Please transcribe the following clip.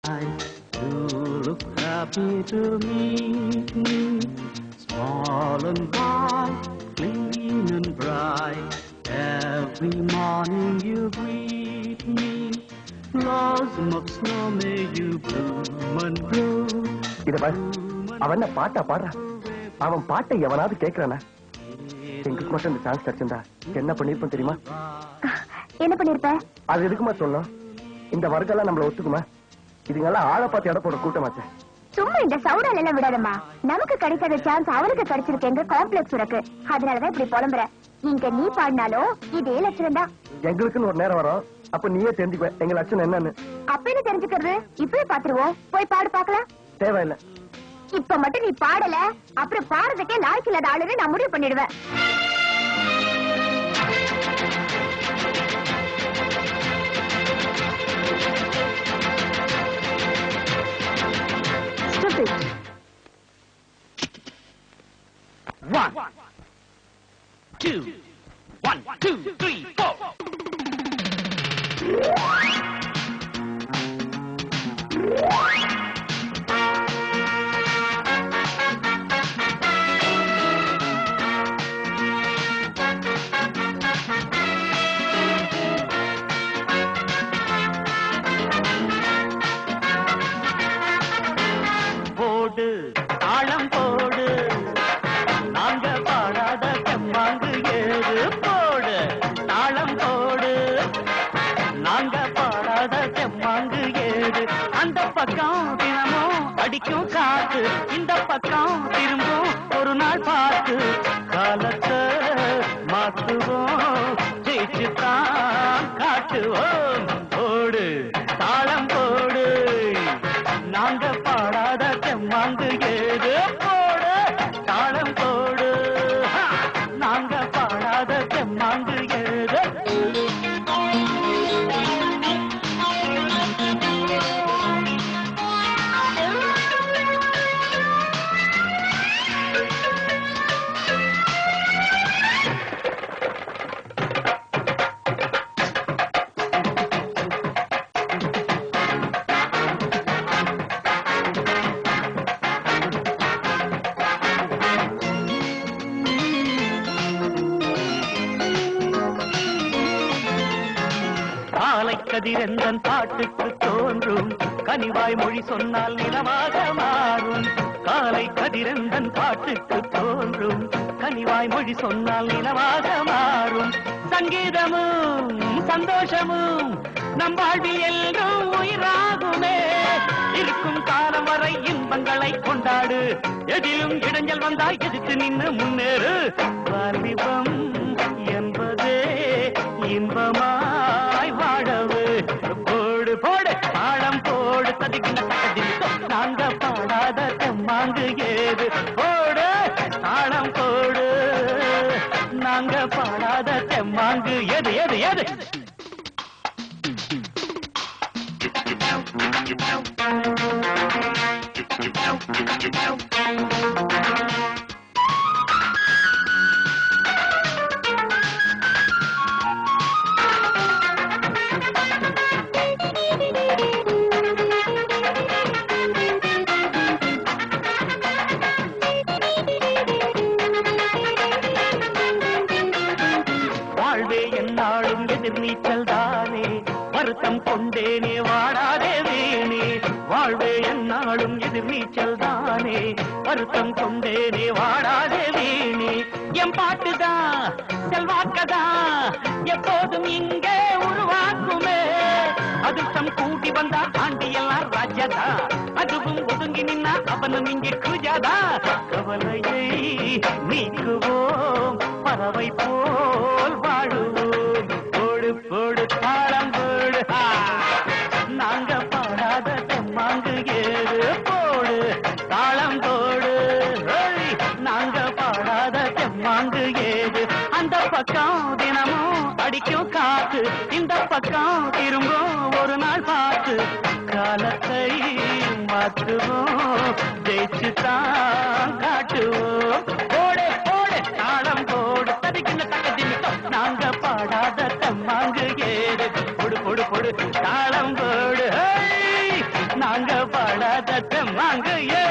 You look happy to meet me, small and white, clean and bright. Every morning you greet me, blossom of snow may you bloom and grow. இத பாரு, அவன் பாட்டா பாடுறா. அவன் பாட்டை எவனாவது கேட்கிறானா? எங்களுக்கு மட்டும் இந்த சான்ஸ் கிடைச்சிருந்தா என்ன பண்ணிருப்போம் தெரியுமா? என்ன பண்ணிருப்ப? அது எதுக்குமா சொல்லணும்? இந்த வர்க்கெல்லாம் நம்மள ஒத்துக்குமா? இதுங்கெல்லாம் ஆளை பார்த்து இட போட கூட்டமாச்சு. சும்மா இந்த சவுடால எல்லாம் விடாதம்மா. நமக்கு கிடைக்காத சான்ஸ் அவனுக்கு கிடைச்சிருக்கேங்க காம்ப்ளெக்ஸ் இருக்கு. அதனாலதான் இப்படி புலம்புற. இங்க நீ பாடினாலும் இதே லட்சணம் தான். எங்களுக்குன்னு ஒரு நேரம் வரும், அப்ப நீயே தெரிஞ்சுக்குவ எங்க லட்சணம் என்னன்னு. அப்ப என்ன தெரிஞ்சுக்கிறது? இப்பவே பாத்துருவோம். போய் பாடு பாக்கலாம். தேவையில்லை. இப்ப மட்டும் நீ பாடல, அப்புறம் பாடுறதுக்கே லாய்க்கு இல்லாத ஆளுன்னு நான் முடிவு பண்ணிடுவேன். One, two, three, four. போடு தாளம் போடு, நாங்க பாடாத செம்மாங்கு ஏறு. போடு தாளம் போடு, நாங்க பாடாத செம்மாங்கு ஏறு. அந்த பக்கம் தினமும் அடிக்கும் காத்து, இந்த பக்கம் திரும்பும் ஒரு நாள் பார்த்து. காலத்தை மாத்துவோம், ஜெயிச்சுதான் காட்டுவோம். போடு தாளம் போடு, நாங்க பாடாத செம்மாங்கு ஏது. போடு தாளம் போடு, நாங்க பாடாத செம்மாங்கு ஏது. கதிரந்தன் பாட்டுக்கு தோன்றும், கனிவாய் மொழி சொன்னால் நிலமாக மாறும். காலை கதிரந்தன் பாட்டுக்கு தோன்றும், கனிவாய் மொழி சொன்னால் நிலமாக மாறும். சங்கீதமும் சந்தோஷமும் நம் வாழ்வில் எல்லோரும் உயிராகுமே. இருக்கும் காலம் வரை இன்பங்களை கொண்டாடு, எதிலும் இடைஞ்சல் வந்தால் எதிர்த்து நின்று முன்னேறு. வாலிபம் என்பதே இன்பமாய் வாழவு. போடு போடு தாளம் போடு, ததிக்கின்ற தகதில் நாங்க பாடாத செம்மாங்கு ஏது. போடு தாளம் போடு, நாங்க பாடாத செம்மாங்கு எது எது எது. வாழ்வே என்னாலும் எதிர்நீச்சல் தானே, வருத்தம் கொண்டேனே வாடாதே வேணே. வாழ்வே என்னாலும் எதிர்நீச்சல் தானே, வருத்தம் கொண்டேனே வாடாதே வேணே. எம் பாட்டுதான் செல்வாக்கதான் எப்போதும் இங்கே உருவாக்குமே. அதிர்ஷ்டம் கூட்டி வந்தா ஆண்டி எல்லாம் ராஜாதா, அதுவும் ஒதுங்கி நின்னா அவனும் இங்கே குஜாதா. கவலையை நீக்குவோம், பறவை போல் வாழுவோம். போடு போடு தாளம் போடு, நாங்க பாடாத செம்மாங்கு ஏது. போடு தாளம் போடு, நாங்க பாடாத செம்மாங்கு ஏது. அந்த பக்கம் தினமும் அடிக்கும் காத்து, இந்த பக்கம் திரும்பும் ஒரு நாள் பார்த்து. காலத்தை மாற்றுவோம், ஜெயிச்சுதான் காட்டுவோம். போடு போடு தாளம் போடு, ததிக்கின்ற தக்கதில் நாங்க பாடாத செம்மாங்கு ஏது. பொடு பொடு பொடு தாளம் போடு, வாங்க பாடாத தெம்மாங்க ஏ